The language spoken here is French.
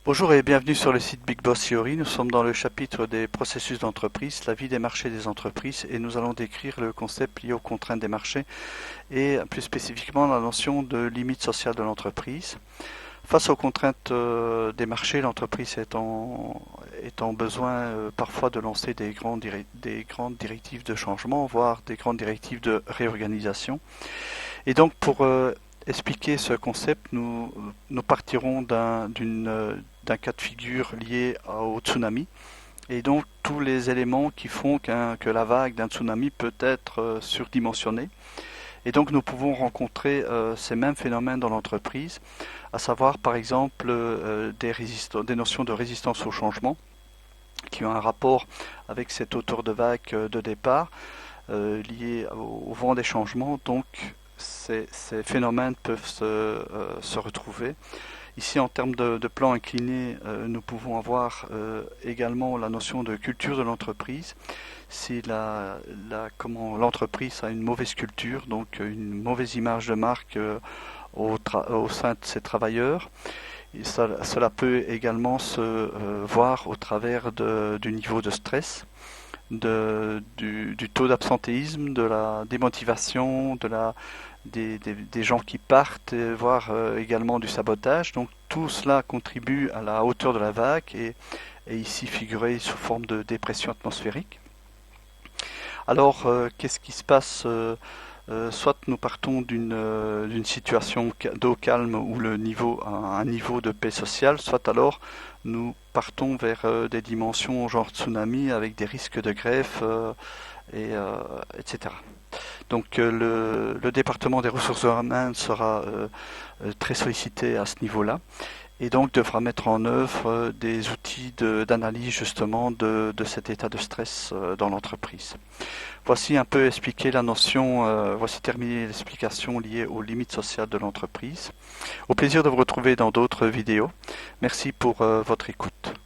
Bonjour et bienvenue sur le site Big Boss Theory. Nous sommes dans le chapitre des processus d'entreprise, la vie des marchés des entreprises, et nous allons décrire le concept lié aux contraintes des marchés et plus spécifiquement la notion de limite sociale de l'entreprise. Face aux contraintes des marchés, l'entreprise est en besoin parfois de lancer des grandes directives de changement, voire des grandes directives de réorganisation. Et donc pour expliquer ce concept, nous partirons d'un cas de figure lié au tsunami. Et donc tous les éléments qui font que la vague d'un tsunami peut être surdimensionnée. Et donc nous pouvons rencontrer ces mêmes phénomènes dans l'entreprise, à savoir par exemple des notions de résistance au changement qui ont un rapport avec cette hauteur de vague de départ liée au vent des changements. Donc ces phénomènes peuvent se retrouver. Ici, en termes de plan incliné, nous pouvons avoir également la notion de culture de l'entreprise. Si comment l'entreprise a une mauvaise culture, donc une mauvaise image de marque au sein de ses travailleurs, et cela peut également se voir au travers du niveau de stress, du taux d'absentéisme, de la démotivation, des gens qui partent, voire également du sabotage. Donc tout cela contribue à la hauteur de la vague et ici figuré sous forme de dépression atmosphérique. Alors qu'est-ce qui se passe soit nous partons d'une situation d'eau calme où le niveau a un niveau de paix sociale, soit alors nous partons vers des dimensions genre tsunami avec des risques de greffe, etc. Donc le département des ressources humaines sera très sollicité à ce niveau-là et donc devra mettre en œuvre des outils d'analyse justement de cet état de stress dans l'entreprise. Voici un peu expliqué la notion, voici terminé l'explication liée aux limites sociales de l'entreprise. Au plaisir de vous retrouver dans d'autres vidéos. Merci pour votre écoute.